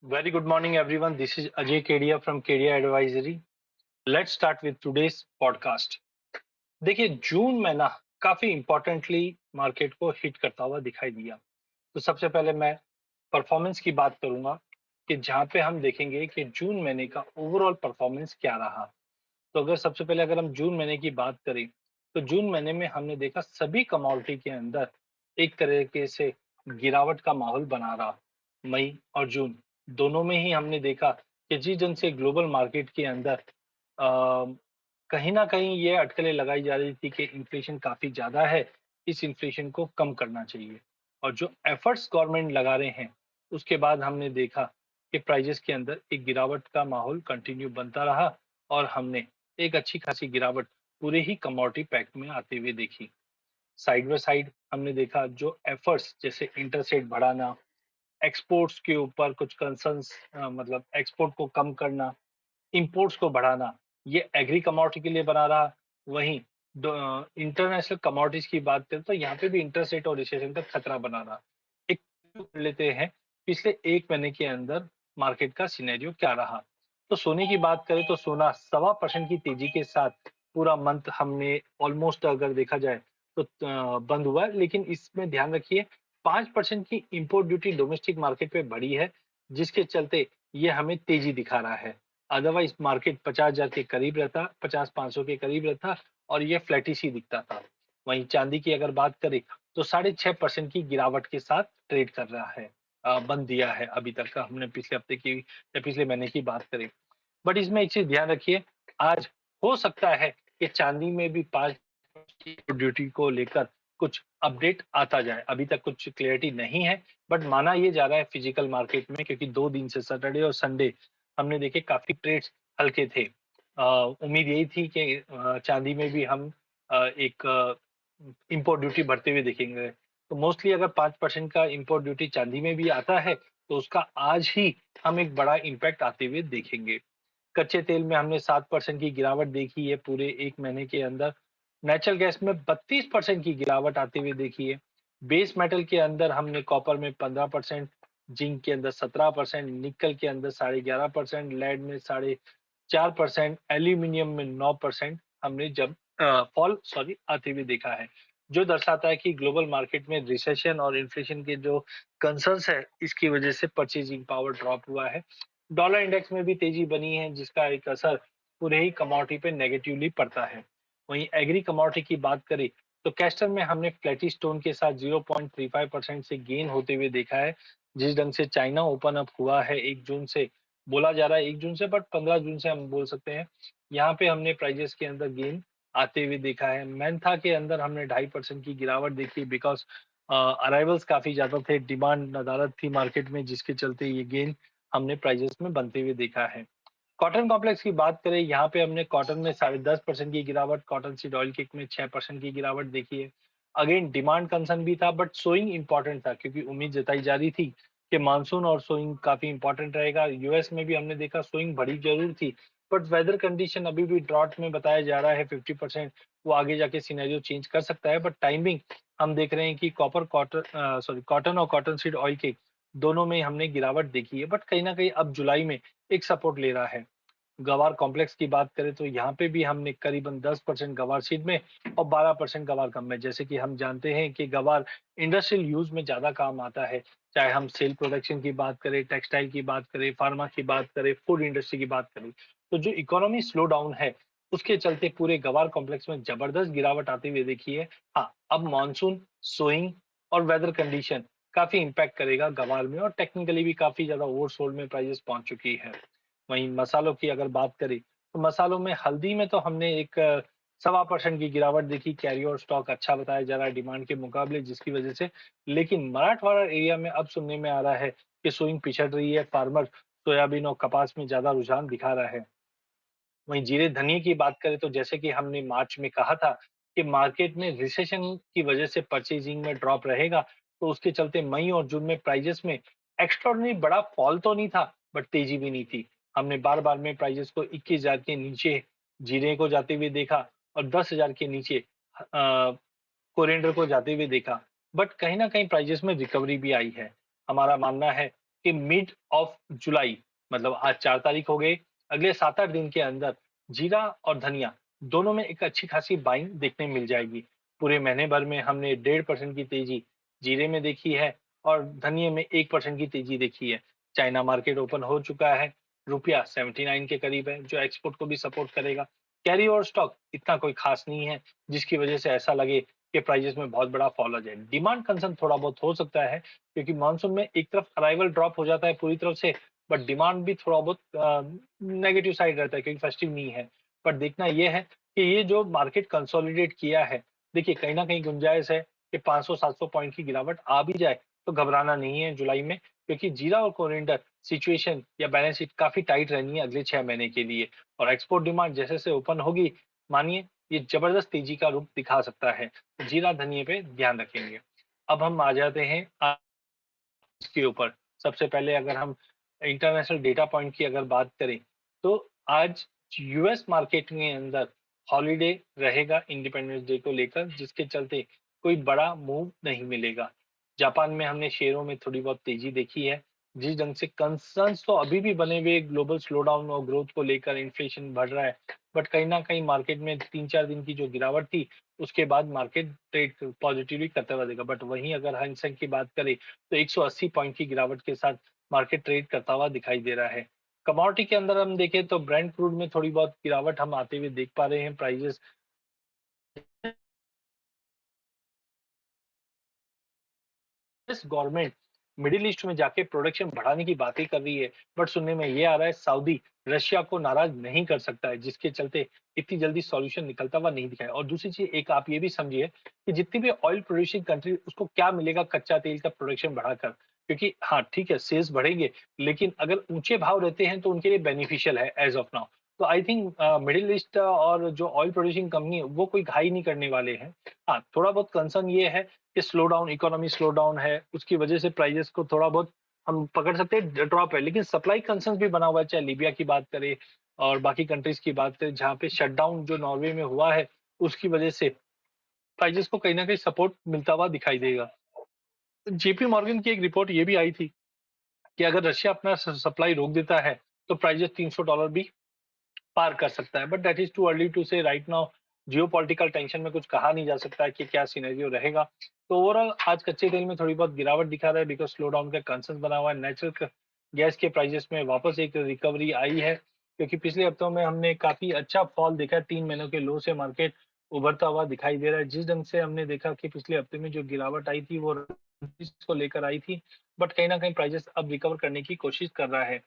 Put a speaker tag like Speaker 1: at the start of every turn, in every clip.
Speaker 1: Very good morning, everyone. This is Ajay Kedia from Kedia Advisory. Let's start with today's podcast. देखिए जून महीना काफी importantly market को hit करता हुआ दिखाई दिया। तो सबसे पहले मैं परफॉर्मेंस की बात करूंगा कि जहां पे हम देखेंगे कि जून महीने का ओवरऑल परफॉर्मेंस क्या रहा। तो सबसे पहले अगर हम जून महीने की बात करें तो जून महीने में हमने देखा सभी कमोडिटी के अंदर एक तरीके से गिरावट का माहौल बना रहा। मई और जून दोनों में ही हमने देखा कि जिस ढंग से ग्लोबल मार्केट के अंदर कहीं ना कहीं ये अटकलें लगाई जा रही थी कि इन्फ्लेशन काफी ज्यादा है, इस इन्फ्लेशन को कम करना चाहिए। और जो एफर्ट्स गवर्नमेंट लगा रहे हैं उसके बाद हमने देखा कि प्राइजेस के अंदर एक गिरावट का माहौल कंटिन्यू बनता रहा और हमने एक अच्छी खासी गिरावट पूरे ही कमोडिटी पैक में आते हुए देखी। साइड बाय साइड हमने देखा जो एफर्ट्स जैसे इंटरेस्ट रेट बढ़ाना, एक्सपोर्ट्स के ऊपर कुछ कंसर्न्स, मतलब एक्सपोर्ट को कम करना, इंपोर्ट्स को बढ़ाना, ये एग्री कमोडिटी के लिए बना रहा। वहीं इंटरनेशनल कमोडिटीज की बात करें तो यहाँ पे भी इंटरेस्ट रेट और रिसेशन का खतरा बना रहा। एक कर लेते हैं पिछले एक महीने के अंदर मार्केट का सिनेरियो क्या रहा। तो सोने की बात करें तो सोना 1.25% की तेजी के साथ पूरा मंथ हमने ऑलमोस्ट अगर देखा जाए तो बंद हुआ है। लेकिन इसमें ध्यान रखिए 5% की इंपोर्ट ड्यूटी डोमेस्टिक मार्केट पे बढ़ी है, जिसके चलते ये हमें तेजी दिखा रहा है। अदरवाइज मार्केट 50,000 के करीब रहता, 50-500 के करीब रहता और ये फ्लैटिश ही दिखता था। वहीं चांदी की अगर बात करें तो 6.5% की गिरावट के साथ ट्रेड कर रहा है, बंद दिया है अभी तक का। हमने पिछले हफ्ते की या पिछले महीने की बात करें, बट इसमें एक चीज ध्यान रखिए, आज हो सकता है कि चांदी में भी 5 की ड्यूटी को लेकर कुछ अपडेट आता जाए। अभी तक कुछ क्लियरिटी नहीं है, बट माना ये जा रहा है फिजिकल मार्केट में, क्योंकि 2 दिन से सैटरडे और संडे हमने देखे काफी ट्रेड्स हल्के थे। उम्मीद यही थी कि चांदी में भी हम एक इंपोर्ट ड्यूटी बढ़ते हुए देखेंगे। तो मोस्टली अगर 5% का इंपोर्ट ड्यूटी चांदी में भी आता है तो उसका आज ही हम एक बड़ा इम्पैक्ट आते हुए देखेंगे। कच्चे तेल में हमने 7% की गिरावट देखी है पूरे एक महीने के अंदर। नेचुरल गैस में 32% की गिरावट आते हुए देखी है। बेस मेटल के अंदर हमने कॉपर में 15%, जिंक के अंदर 17%, निकल के अंदर 11.5%, लेड में 4.5%, एल्यूमिनियम में 9% हमने जब फॉल आते हुए देखा है, जो दर्शाता है कि ग्लोबल मार्केट में रिसेशन और इन्फ्लेशन के जो कंसर्न्स है इसकी वजह से परचेजिंग पावर ड्रॉप हुआ है। डॉलर इंडेक्स में भी तेजी बनी है, जिसका एक असर पूरे ही कमोडिटी पे नेगेटिवली पड़ता है। वहीं एग्री कमोडिटी की बात करें तो कैस्टर में हमने फ्लैटिश टोन के साथ 0.35% से गेन होते हुए देखा है। जिस ढंग से चाइना ओपन अप हुआ है 1 जून से, बोला जा रहा है 1 जून से, बट 15 जून से हम बोल सकते हैं, यहाँ पे हमने प्राइजेस के अंदर गेन आते हुए देखा है। मैंथा के अंदर हमने 2.5% की गिरावट देखी, बिकॉज अराइवल्स काफी ज्यादा थे, डिमांड नदारद थी मार्केट में, जिसके चलते ये गेन हमने प्राइजेस में बनते हुए देखा है। कॉटन कॉम्प्लेक्स की बात करें, यहाँ पे हमने कॉटन में 10.5% की गिरावट, कॉटन सीड ऑयल केक में 6% की गिरावट देखी है। अगेन डिमांड कंसर्न भी था, बट सोइंग इंपॉर्टेंट था, क्योंकि उम्मीद जताई जा रही थी कि मानसून और सोइंग काफी इंपॉर्टेंट रहेगा। यूएस में भी हमने देखा सोइंग बड़ी जरूर थी, बट वेदर कंडीशन अभी भी ड्रॉट में बताया जा रहा है 50%, वो आगे जाके सिनेरियो चेंज कर सकता है। बट टाइमिंग हम देख रहे हैं कि कॉटन और कॉटन सीड ऑयल केक दोनों में हमने गिरावट देखी है, बट कहीं ना कहीं अब जुलाई में एक सपोर्ट ले रहा है। गवार कॉम्प्लेक्स की बात करें तो यहाँ पे भी हमने करीबन 10% गवार सीड में और 12% गवार कम में, जैसे कि हम जानते हैं कि गवार इंडस्ट्रियल यूज में ज्यादा काम आता है। चाहे हम सेल प्रोडक्शन की बात करें, टेक्सटाइल की बात करें, फार्मा की बात करें, फूड इंडस्ट्री की बात करें, तो जो इकोनॉमी स्लो डाउन है उसके चलते पूरे गवार कॉम्प्लेक्स में जबरदस्त गिरावट आती हुई देखी है। हाँ, अब मानसून, सोइंग और वेदर कंडीशन काफी इंपैक्ट करेगा गवार में, और टेक्निकली भी काफी ज्यादा ओवरसोल्ड में प्राइसेस पहुंच चुकी है। वहीं मसालों की अगर बात करें तो मसालों में हल्दी में तो हमने एक 1.25% की गिरावट देखी। कैरी और स्टॉक अच्छा बताया जा रहा है डिमांड के मुकाबले, जिसकी वजह से, लेकिन मराठवाड़ा एरिया में अब सुनने में आ रहा है कि सोइंग पिछड़ रही है, फार्मर सोयाबीन और कपास में ज्यादा रुझान दिखा रहा है। वहीं जीरे धनिये की बात करें तो जैसे कि हमने मार्च में कहा था कि मार्केट में रिसेशन की वजह से परचेजिंग में ड्रॉप रहेगा, तो उसके चलते मई और जून में प्राइजेस में एक्स्ट्राऑर्डिनरी बड़ा फॉल तो नहीं था, बट तेजी भी नहीं थी। हमने बार बार में प्राइजेस को 21,000 के नीचे जीरे को जाते हुए देखा और 10,000 के नीचे कोरिएंडर को जाते हुए देखा, बट कहीं ना कहीं प्राइजेस में रिकवरी भी आई है। हमारा मानना है कि मिड ऑफ जुलाई, मतलब आज 4 तारीख हो गई, अगले 7-8 दिन के अंदर जीरा और धनिया दोनों में एक अच्छी खासी बाइंग देखने मिल जाएगी। पूरे महीने भर में हमने 1.5% की तेजी जीरे में देखी है और धनिये में 1% की तेजी देखी है। चाइना मार्केट ओपन हो चुका है, रुपया 79 के करीब है, जो एक्सपोर्ट को भी सपोर्ट करेगा। कैरी ओवर स्टॉक इतना कोई खास नहीं है, जिसकी वजह से ऐसा लगे कि प्राइसेस में बहुत बड़ा फॉल आ जाए। डिमांड कंसर्न थोड़ा बहुत हो सकता है, क्योंकि मानसून में एक तरफ अराइवल ड्रॉप हो जाता है पूरी तरफ से, बट डिमांड भी थोड़ा बहुत नेगेटिव साइड रहता है, क्योंकि फेस्टिव नहीं है। पर देखना ये है कि ये जो मार्केट कंसोलिडेट किया है, देखिए कहीं ना कहीं गुंजाइश है कि 500-700 पॉइंट की गिरावट आ भी जाए तो घबराना नहीं है जुलाई में, क्योंकि जीरा और कोरिएंडर सिचुएशन या बैलेंस शीट काफी टाइट रहनी है अगले 6 महीने के लिए। और एक्सपोर्ट डिमांड जैसे से ओपन होगी, मानिए ये जबरदस्त तेजी का रूप दिखा सकता है। तो जीरा धनिये पे ध्यान रखेंगे। अब हम आ जाते हैं के ऊपर। सबसे पहले अगर हम इंटरनेशनल डेटा पॉइंट की अगर बात करें, तो आज यूएस मार्केट के अंदर हॉलिडे रहेगा इंडिपेंडेंस डे को लेकर, जिसके चलते कोई बड़ा मूव नहीं मिलेगा। जापान में हमने शेयरों में थोड़ी बहुत तेजी देखी है, जिस ढंग से कंसर्न्स तो अभी भी बने हुए ग्लोबल स्लोडाउन और ग्रोथ को लेकर, इन्फ्लेशन बढ़ रहा है, बट कहीं ना कहीं मार्केट में 3-4 दिन की जो गिरावट थी, उसके बाद मार्केट ट्रेड पॉजिटिवली करते हुआ देगा। बट वहीं अगर हैंग सेंग की बात करें, तो 180 पॉइंट की गिरावट के साथ मार्केट ट्रेड करता हुआ दिखाई दे रहा है। कमोडिटी के अंदर हम देखें तो ब्रेंट क्रूड में थोड़ी बहुत गिरावट हम आते हुए देख पा रहे हैं। प्राइसेस गवर्नमेंट मिडिल ईस्ट में जाके प्रोडक्शन बढ़ाने की बातें कर रही है, बट सुनने में ये आ रहा है सऊदी रशिया को नाराज नहीं कर सकता है, जिसके चलते इतनी जल्दी सॉल्यूशन निकलता हुआ नहीं दिखाया। और दूसरी चीज एक आप ये भी समझिए कि जितनी भी ऑयल प्रोड्यूसिंग कंट्री, उसको क्या मिलेगा कच्चा तेल का प्रोडक्शन बढ़ाकर, क्योंकि हाँ ठीक है सेल्स बढ़ेंगे, लेकिन अगर ऊंचे भाव रहते हैं तो उनके लिए बेनिफिशियल है एज ऑफ नाउ। तो आई थिंक मिडिल ईस्ट और जो ऑयल प्रोड्यूसिंग कंपनी है वो कोई घाई नहीं करने वाले हैं। हाँ थोड़ा बहुत कंसर्न ये है कि slow down, economy slow down है, उसकी वजह से प्राइसेस को थोड़ा बहुत हम पकड़ सकते हैं ड्रॉप है, लेकिन सप्लाई कंसर्न भी बना हुआ है, चाहे लीबिया की बात करें और बाकी कंट्रीज की बात करें, जहाँ पे शटडाउन जो नॉर्वे में हुआ है, उसकी वजह से प्राइसेस को कहीं ना कहीं सपोर्ट मिलता हुआ दिखाई देगा। जेपी मॉर्गन की एक रिपोर्ट ये भी आई थी कि अगर रशिया अपना सप्लाई रोक देता है तो प्राइसेस $300 भी पार कर सकता है, but that is too early to say right now. Geopolitical tension में कुछ कहा नहीं जा सकता है कि क्या सिनेरियो रहेगा। तो ओवरऑल आज कच्चे तेल में थोड़ी बहुत गिरावट दिखा रहा है, बिकॉज स्लो डाउन का कंसर्न बना हुआ है। नेचुरल गैस के प्राइसेस में वापस एक रिकवरी आई है, क्योंकि पिछले हफ्तों में हमने काफी अच्छा फॉल देखा है। 3 महीनों के लो से मार्केट उभरता हुआ दिखाई दे रहा है। जिस ढंग से हमने देखा कि पिछले हफ्ते में जो गिरावट आई थी वो को लेकर आई थी, बट कहीं ना कहीं प्राइसेस अब रिकवर करने की कोशिश कर रहा है।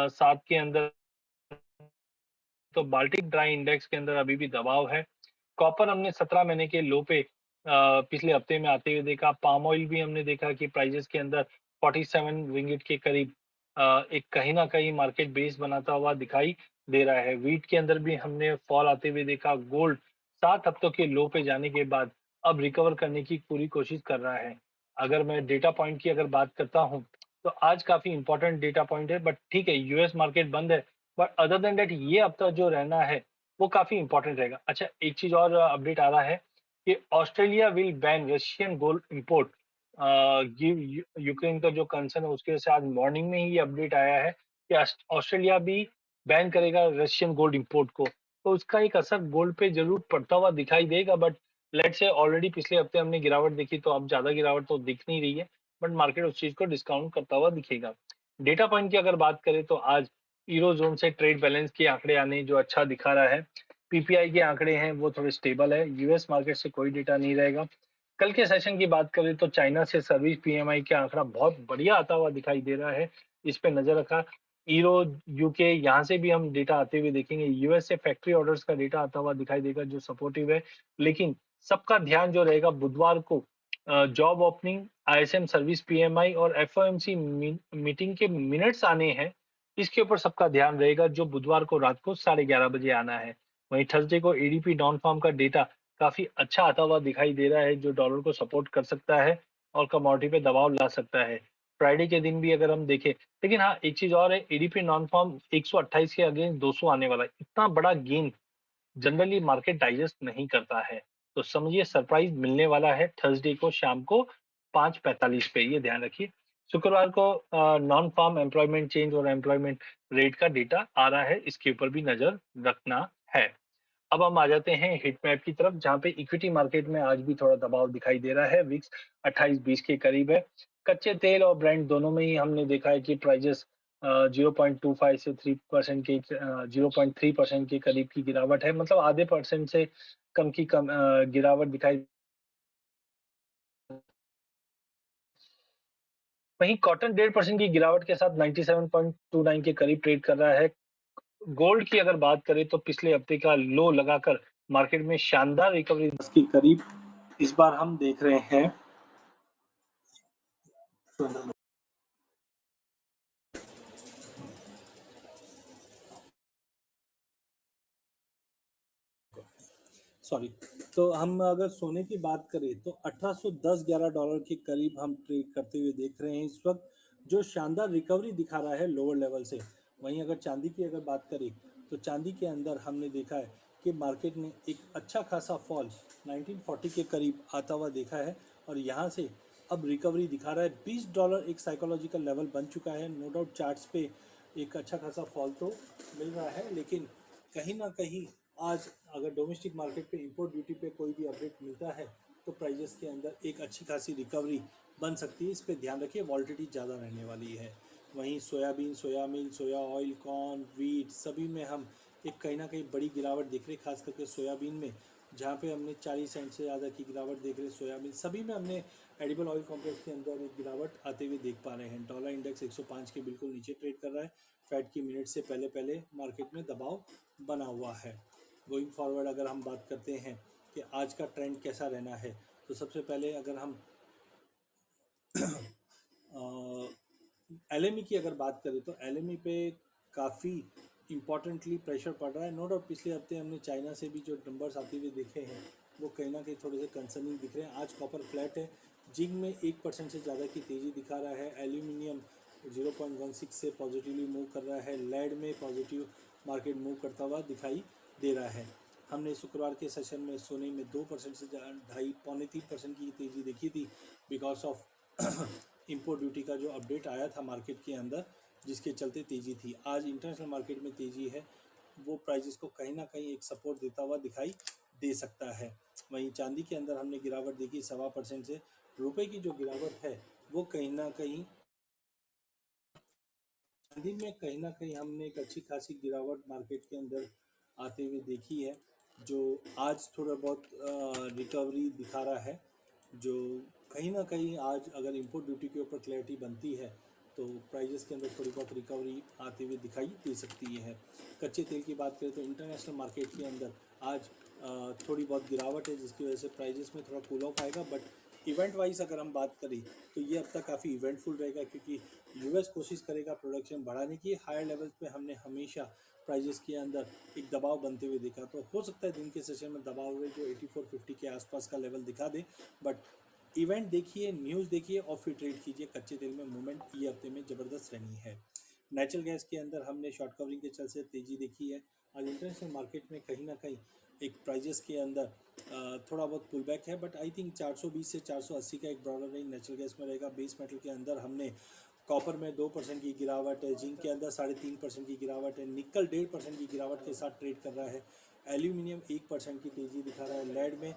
Speaker 1: साथ के अंदर तो बाल्टिक ड्राई इंडेक्स के अंदर अभी भी दबाव है। कॉपर हमने 17 महीने के लो पे पिछले हफ्ते में आते हुए देखा। पाम ऑयल भी हमने देखा कि प्राइसेस के अंदर 47 रिंगिट के करीब एक कहीं ना कहीं मार्केट बेस बनाता हुआ दिखाई दे रहा है। वीट के अंदर भी हमने फॉल आते हुए देखा। गोल्ड 7 हफ्तों के लो पे जाने के बाद अब रिकवर करने की पूरी कोशिश कर रहा है। अगर मैं डेटा पॉइंट की अगर बात करता हूँ, तो आज काफी इंपॉर्टेंट डेटा पॉइंट है, बट ठीक है यूएस मार्केट बंद है, बट अदर देन दैट ये हफ्ता जो रहना है वो काफी इंपॉर्टेंट रहेगा। अच्छा एक चीज और अपडेट आ रहा है कि Australia will ban Russian gold import. Ukraine का जो कंसर्न है उसके वजह से आज मॉर्निंग में ही ये अपडेट आया है कि ऑस्ट्रेलिया भी बैन करेगा रशियन गोल्ड इंपोर्ट को। तो उसका एक असर गोल्ड पे जरूर पड़ता हुआ दिखाई देगा, बट लेट्स से ऑलरेडी पिछले हफ्ते हमने गिरावट देखी, तो अब ज्यादा गिरावट तो दिख नहीं रही है, बट मार्केट उस चीज को डिस्काउंट करता हुआ दिखेगा। डेटा पॉइंट की अगर बात करें तो आज यूरो जोन से ट्रेड बैलेंस के आंकड़े आने जो अच्छा दिखा रहा है। पीपीआई के आंकड़े हैं वो थोड़े स्टेबल है। यूएस मार्केट से कोई डेटा नहीं रहेगा। कल के सेशन की बात करें तो चाइना से सर्विस पीएमआई का आंकड़ा बहुत बढ़िया आता हुआ दिखाई दे रहा है, इस पे नजर रखा। ईरो यूके यहाँ से भी हम डेटा आते हुए देखेंगे। यूएस से फैक्ट्री ऑर्डर्स का डेटा आता हुआ दिखाई देगा जो सपोर्टिव है, लेकिन सबका ध्यान जो रहेगा बुधवार को job opening, ISM service PMI और एफओएमसी मीटिंग के मिनट्स आने हैं, इसके ऊपर सबका ध्यान रहेगा, जो बुधवार को रात को 11:30 बजे आना है। वहीं थर्सडे को एडीपी नॉन फार्म का डेटा काफी अच्छा आता हुआ दिखाई दे रहा है, जो डॉलर को सपोर्ट कर सकता है और कमोडिटी पे दबाव ला सकता है। फ्राइडे के दिन भी अगर हम देखें, लेकिन हाँ एक चीज और है, एडीपी नॉन फार्म 128 के अगेंस्ट 200 आने वाला है। इतना बड़ा गेन जनरली मार्केट डाइजेस्ट नहीं करता है, तो समझिए सरप्राइज मिलने वाला है थर्सडे को शाम को 5:45 पे, ये ध्यान रखिए। शुक्रवार को नॉन फार्म एम्प्लॉयमेंट चेंज और एम्प्लॉयमेंट रेट का डेटा आ रहा है, इसके ऊपर भी नजर रखना है। अब हम आ जाते हैं हिट मैप की तरफ, जहां पे इक्विटी मार्केट में आज भी थोड़ा दबाव दिखाई दे रहा है। विक्स 28-20 के करीब है। कच्चे तेल और ब्रांड दोनों में ही हमने देखा है कि प्राइजेस 0.25 से 3% के 0.3% के करीब की गिरावट है, मतलब आधे परसेंट से कम की कम गिरावट दिखाई। वहीं कॉटन 1.5% की गिरावट के साथ 97.29 के करीब ट्रेड कर रहा है। गोल्ड की अगर बात करें तो पिछले हफ्ते का लो लगाकर मार्केट में शानदार रिकवरी के करीब इस बार हम देख रहे हैं।
Speaker 2: सॉरी। तो हम अगर सोने की बात करें तो 1810-11 डॉलर के करीब हम ट्रेड करते हुए देख रहे हैं इस वक्त, जो शानदार रिकवरी दिखा रहा है लोअर लेवल से। वहीं अगर चांदी की अगर बात करें तो चांदी के अंदर हमने देखा है कि मार्केट ने एक अच्छा खासा फॉल 1940 के करीब आता हुआ देखा है, और यहाँ से अब रिकवरी दिखा रहा है। $20 एक साइकोलॉजिकल लेवल बन चुका है। नो डाउट चार्ट्स पे एक अच्छा खासा फॉल तो मिल रहा है, लेकिन कहीं ना कहीं आज अगर डोमेस्टिक मार्केट पे इंपोर्ट ड्यूटी पे कोई भी अपडेट मिलता है तो प्राइजेस के अंदर एक अच्छी खासी रिकवरी बन सकती है। इस पे ध्यान रखिए, वॉल्टिलिटी ज़्यादा रहने वाली है। वहीं सोयाबीन, सोया मिल, सोया ऑयल, कॉर्न, वीट सभी में हम एक कहीं ना कहीं बड़ी गिरावट देख रहे हैं, खास करके सोयाबीन में, जहाँ पे हमने 40 सेंट से ज़्यादा की गिरावट देख रहे हैं। सोयाबीन सभी में हमने एडिबल ऑयल कॉम्प्लेक्स के अंदर एक गिरावट आते हुए देख पा रहे हैं। डॉलर इंडेक्स 105 के बिल्कुल नीचे ट्रेड कर रहा है। फैट की मिनट से पहले पहले मार्केट में दबाव बना हुआ है। गोइंग फॉरवर्ड अगर हम बात करते हैं कि आज का ट्रेंड कैसा रहना है, तो सबसे पहले अगर हम एल की अगर बात करें तो एल पे काफ़ी इम्पॉर्टेंटली प्रेशर पड़ रहा है। नो डाउट पिछले हफ्ते हमने चाइना से भी जो नंबर्स आते हुए देखे हैं वो कहीं ना कहीं थोड़े से कंसर्निंग दिख रहे हैं। आज कॉपर फ्लैट है। जिंक में 1% से ज़्यादा की तेज़ी दिखा रहा है। एल्यूमिनियम 0.16 से पॉजिटिवली मूव कर रहा है। लेड में पॉजिटिव मार्केट मूव करता हुआ दिखाई दे रहा है। हमने शुक्रवार के सेशन में सोने में 2% से 2.5-3% की तेज़ी देखी थी, बिकॉज ऑफ इंपोर्ट ड्यूटी का जो अपडेट आया था मार्केट के अंदर, जिसके चलते तेज़ी थी। आज इंटरनेशनल मार्केट में तेज़ी है, वो प्राइजेस को कहीं ना कहीं एक सपोर्ट देता हुआ दिखाई दे सकता है। वहीं चांदी के अंदर हमने गिरावट देखी 1.25% से। रुपए की जो गिरावट है वो कहीं ना कहीं चांदी में कहीं ना कहीं हमने एक अच्छी खासी गिरावट मार्केट के अंदर आते हुए देखी है, जो आज थोड़ा बहुत रिकवरी दिखा रहा है। जो कहीं ना कहीं आज अगर इंपोर्ट ड्यूटी के ऊपर क्लैरिटी बनती है तो प्राइजेस के अंदर थोड़ी बहुत रिकवरी आते हुए दिखाई दे सकती है। कच्चे तेल की बात करें तो इंटरनेशनल मार्केट के अंदर आज थोड़ी बहुत गिरावट है, जिसकी वजह से प्राइजेस में थोड़ा कूल ऑफ आएगा। बट इवेंट वाइज अगर हम बात करें तो ये अब तक काफ़ी इवेंटफुल रहेगा, क्योंकि यूएस कोशिश करेगा प्रोडक्शन बढ़ाने की। हायर लेवल्स पे हमने हमेशा प्राइजेस के अंदर एक दबाव बनते हुए देखा, तो हो सकता है दिन के सेशन में दबाव हुए जो 8450 के आसपास का लेवल दिखा दे। बट इवेंट देखिए, न्यूज़ देखिए और फिर ट्रेड कीजिए। कच्चे तेल में मूवमेंट ये हफ्ते में ज़बरदस्त रहनी है। नेचुरल गैस के अंदर हमने शॉर्ट कवरिंग के चल से तेज़ी देखी है। आज इंटरनेशनल मार्केट में कहीं ना कहीं एक प्राइजेस के अंदर थोड़ा बहुत पुल बैक है, बट आई थिंक 420 से 480 का एक ब्रॉडर रेंज नेचुरल गैस में रहेगा। बेस मेटल के अंदर हमने कॉपर में 2% की गिरावट है। जिंक के अंदर 3.5% की गिरावट है। निकल 1.5% की गिरावट के साथ ट्रेड कर रहा है। एल्यूमिनियम 1% की तेज़ी दिखा रहा है। लेड में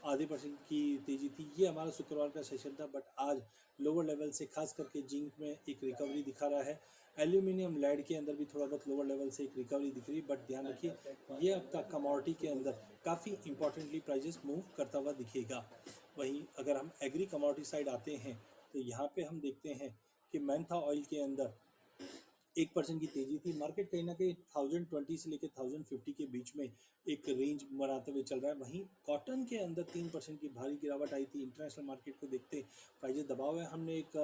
Speaker 2: आधे परसेंट की तेज़ी थी। ये हमारा शुक्रवार का सेशन था, बट आज लोअर लेवल से खास करके जिंक में एक रिकवरी दिखा रहा है। एल्यूमिनियम लेड के अंदर भी थोड़ा बहुत लोअर लेवल से एक रिकवरी दिख रही है, बट ध्यान रखिए ये अब तक कमोडिटी के अंदर काफ़ी इंपॉर्टेंटली प्राइजेस मूव करता हुआ दिखेगा। वहीं अगर हम एग्री कमोडिटी साइड आते हैं तो यहाँ पे हम देखते हैं कि मैंथा ऑयल के अंदर 1% की तेजी थी। मार्केट कहीं ना कहीं 1020 से लेकर 1050 के बीच में एक रेंज बनाते हुए चल रहा है। वहीं कॉटन के अंदर 3% की भारी गिरावट आई थी। इंटरनेशनल मार्केट को देखते प्राइजेस दबाव है। हमने एक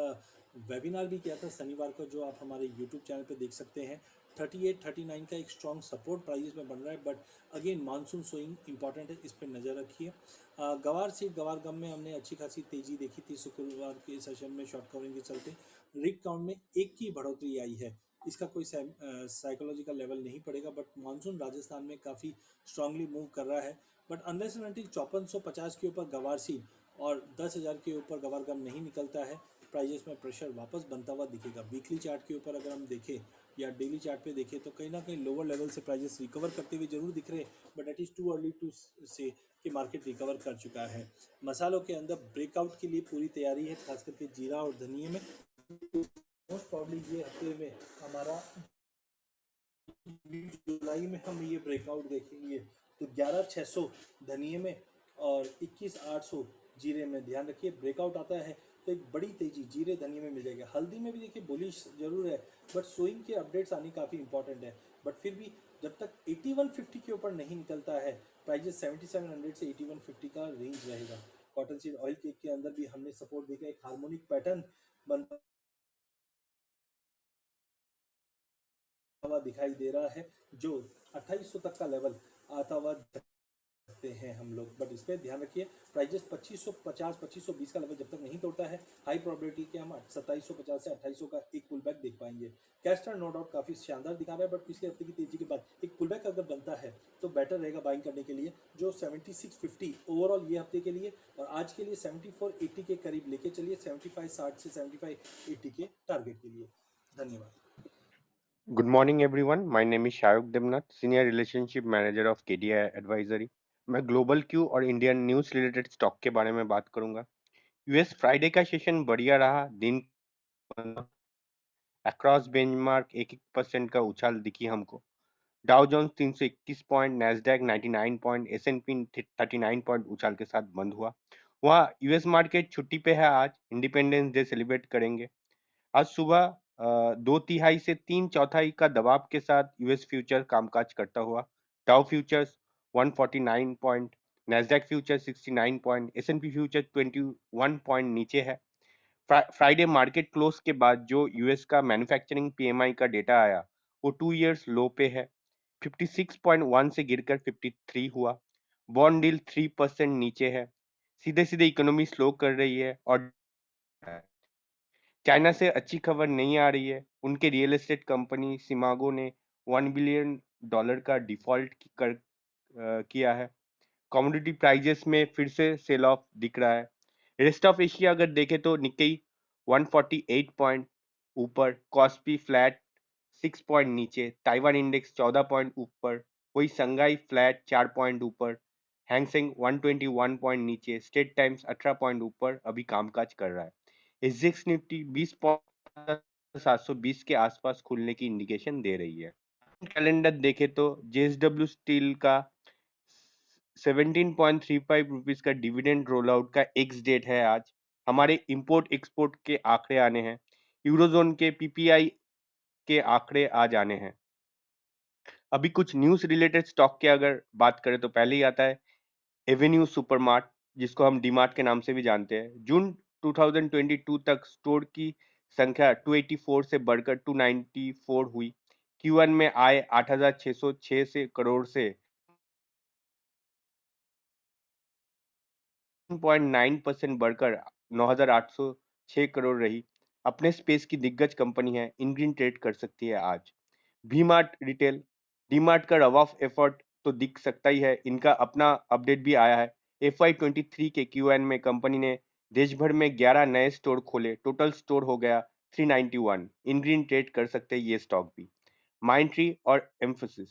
Speaker 2: वेबिनार भी किया था शनिवार को, जो आप हमारे यूट्यूब चैनल पे देख सकते हैं। 38-39 का एक स्ट्रॉन्ग सपोर्ट प्राइजेस में बन रहा है, but again monsoon swing important है, इस पर नज़र रखिए। गवार सीट गवार गम में हमने अच्छी खासी तेजी देखी थी शुक्रवार के सेशन में शॉर्ट कवरिंग के चलते। रिक काउंट में 1 की बढ़ोतरी आई है। इसका कोई साइकोलॉजिकल लेवल नहीं पड़ेगा, बट मानसून राजस्थान में काफ़ी स्ट्रांगली मूव कर रहा है। बट अनलेस एंड अनटिल 5450 के ऊपर गवार सीट और 10,000 के ऊपर गवार गम नहीं निकलता है, प्राइजेस में प्रेशर वापस बनता हुआ दिखेगा। वीकली चार्ट के ऊपर अगर हम देखें या डेली चार्ट पे देखें तो कहीं ना कहीं लोअर लेवल से प्राइजेस रिकवर करते हुए जरूर दिख रहे हैं, but it is too early to say कि मार्केट रिकवर कर चुका है। मसालों के अंदर ब्रेकआउट के लिए पूरी तैयारी है, खास करके जीरा और धनिये में। मोस्ट प्रॉब्ली ये हफ्ते में हमारा जुलाई में हम ये ब्रेकआउट देखेंगे। तो 11,600 धनिये में और 21,800 जीरे में। ध्यान रखिए ब्रेकआउट आता है तो एक बड़ी तेजी जीरे धनिये में मिल जाएगी। हल्दी में भी देखिए बुलिश जरूर है, बट सोइंग के अपडेट्स आने काफ़ी इंपॉर्टेंट है। बट फिर भी जब तक 8150 के ऊपर नहीं निकलता है, प्राइजेस 7700 से 8150 का रेंज रहेगा। कॉटन सीड ऑयल केक के अंदर भी हमने सपोर्ट देखा, एक हार्मोनिक पैटर्न बनता हुआ दिखाई दे रहा है, जो 2800 तक का लेवल आता हुआ सकते हैं हम लोग। बट इस पर ध्यान रखिए प्राइजेस 2550 2520 का लेवल जब तक नहीं तोड़ता है, हाई प्रोबेबिलिटी के हम 2750 से 2800 का एक पुल बैक देख पाएंगे। कैस्टर नो डाउट काफी शानदार दिखा रहा है, बट पिछले हफ्ते की तेजी के बाद एक पुल बैक अगर बनता है तो बेटर रहेगा बाइंग करने के लिए। जो 7650 ओवरऑल ये हफ्ते के लिए और आज के लिए 7480 के करीब लेके चलिए, 7560 से 7580 के टारगेट के लिए। धन्यवाद।
Speaker 3: Good morning everyone. My name is Shayuk Demnath, Senior Relationship Manager of KDI Advisory. मैं ग्लोबल क्यू और इंडियन न्यूज रिलेटेड स्टॉक के बारे में बात करूंगा। यूएस फ्राइडे का सेशन बढ़िया रहा। दिन अक्रॉस बेंचमार्क 1% का उछाल दिखी हमको। Dow Jones 321 point, Nasdaq 99 point, S&P 39 point उछाल के साथ बंद हुआ। वहाँ यूएस मार्केट छुट्टी पे है, आज इंडिपेंडेंस डे सेलिब्रेट करेंगे। आज सुबह 2/3 से 3/4 का दबाव के साथ यूएस फ्यूचर कामकाज करता हुआ। Dow futures 149 point, Nasdaq future 69 point, S&P future 21 point नीचे है। फ्राइडे मार्केट क्लोज के बाद जो यूएस का मैन्युफैक्चरिंग पीएमआई का डेटा आया वो 2 इयर्स लो पे है, 56.1 से गिरकर 53 हुआ। बॉन्ड डील 3% नीचे है। सीधे सीधे इकोनॉमी स्लो कर रही है और चाइना से अच्छी खबर नहीं आ रही है। उनके रियल एस्टेट कंपनी सिमागो ने $1 बिलियन का डिफॉल्ट किया है। कमोडिटी प्राइजेस में फिर से सेल ऑफ दिख रहा है। रेस्ट ऑफ एशिया अगर देखें तो निक्केई 148 पॉइंट ऊपर, कॉस्पी फ्लैट 6 पॉइंट नीचे, ताइवान इंडेक्स 14 पॉइंट ऊपर, वही संघाई फ्लैट 4 पॉइंट ऊपर, हैंगसेंग 121 पॉइंट नीचे, स्टेट टाइम्स 18 पॉइंट ऊपर अभी कामकाज कर रहा है। एसजीएक्स निफ्टी 20 पॉइंट 720 के आसपास खुलने की इंडिकेशन दे रही है। कैलेंडर देखें तो जेएसडब्ल्यू स्टील का 17.35 रुपीस का डिविडेंड रोल आउट का एक्स डेट है आज। हमारे इंपोर्ट एक्सपोर्ट के आंकड़े आने हैं। यूरोजोन के पीपीआई के आंकड़े आज आने हैं। अभी कुछ न्यूज रिलेटेड स्टॉक के अगर बात करें तो पहले ही आता है एवेन्यू सुपरमार्ट, जिसको हम डीमार्ट के नाम से भी जानते हैं। जून 2022 तक स्टोर की संख्या 284 से बढ़कर 294 हुई। Q1 में आय 8,606 से करोड़ से 0.9% बढ़कर 9,806 करोड़ रही। अपने स्पेस की दिग्गज कंपनी है, इनग्रीन ट्रेड कर सकती है आज। वी-मार्ट रिटेल, डी-मार्ट का रव ऑफ एफर्ट तो दिख सकता ही है। इनका अपना अपडेट भी आया है। FY23 के Q1 में कंपनी ने देश भर में 11 नए स्टोर खोले, टोटल स्टोर हो गया 391। इनग्रीन ट्रेड कर सकते हैं ये स्टॉक भी। माइंडट्री और एम्फोसिस,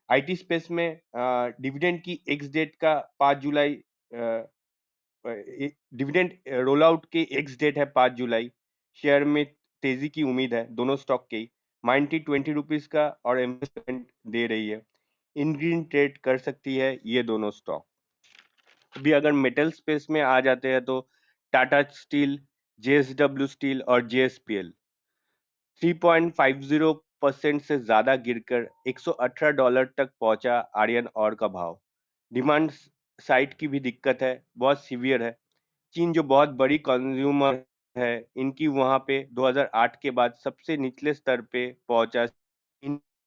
Speaker 3: आईटी स्पेस में डिविडेंड की एक्स डेट का 5 जुलाई, डिविडेंड रोल आउट के एक्स डेट है 5 जुलाई। शेयर में तेजी की उम्मीद है दोनों स्टॉक की। माइंडट्री 20 रुपीज का और इन्वेस्टमेंट दे रही है। इनग्रीन ट्रेड कर सकती है ये दोनों स्टॉक। अभी अगर मेटल स्पेस में आ जाते हैं तो टाटा स्टील, जेएसडब्ल्यू स्टील और जेएसपीएल 3.50% से ज्यादा गिरकर $118 तक पहुंचा आर्यन और का भाव। डिमांड साइड की भी दिक्कत है, बहुत सीवियर है। चीन जो बहुत बड़ी कंज्यूमर है, इनकी वहां पे 2008 के बाद सबसे निचले स्तर पे पहुंचा।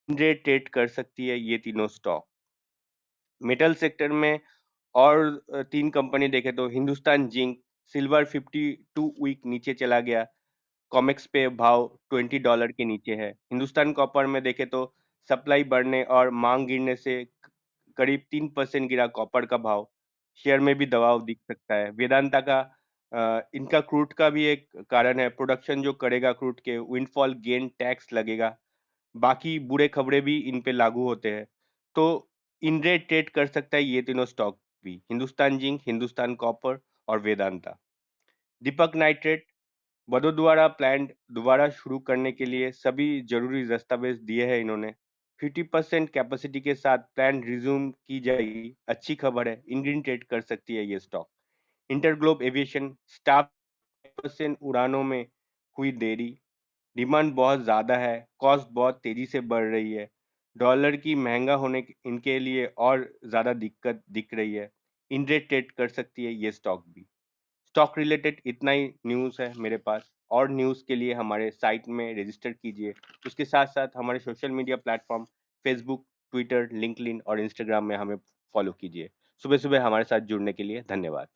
Speaker 3: ट्रेड कर सकती है ये तीनों स्टॉक। मेटल सेक्टर में और 3 कंपनी देखे तो हिंदुस्तान जिंक सिल्वर 52 वीक नीचे चला गया। कॉमेक्स पे भाव $20 के नीचे है। हिंदुस्तान कॉपर में देखे तो सप्लाई बढ़ने और मांग गिरने से करीब 3% गिरा कॉपर का भाव। शेयर में भी दबाव दिख सकता है। वेदांता का इनका क्रूड का भी एक कारण है, प्रोडक्शन जो करेगा क्रूड के विंडफॉल गेन टैक्स लगेगा, बाकी बुरे खबरें भी इन पे लागू होते हैं। तो इन रेट ट्रेड कर सकता है ये तीनों स्टॉक भी, हिंदुस्तान जिंक, हिंदुस्तान कॉपर और वेदांता। दीपक नाइट्रेट वडोदरा प्लांट दोबारा शुरू करने के लिए सभी जरूरी दस्तावेज दिए हैं इन्होंने। 50% कैपेसिटी के साथ प्लांट रिज्यूम की जाएगी, अच्छी खबर है, इंडियन ट्रेड कर सकती है ये स्टॉक। इंटरग्लोब एविएशन स्टाफ % उड़ानों में हुई देरी, डिमांड बहुत ज़्यादा है, कॉस्ट बहुत तेज़ी से बढ़ रही है, डॉलर की महंगा होने इनके लिए और ज़्यादा दिक्कत दिख रही है, इंट्रेड ट्रेड कर सकती है ये स्टॉक भी। स्टॉक रिलेटेड इतना ही न्यूज़ है मेरे पास, और न्यूज़ के लिए हमारे साइट में रजिस्टर कीजिए। उसके साथ साथ हमारे social media platform Facebook, Twitter, LinkedIn और इंस्टाग्राम में हमें फॉलो कीजिए। सुबह सुबह हमारे साथ जुड़ने के लिए धन्यवाद।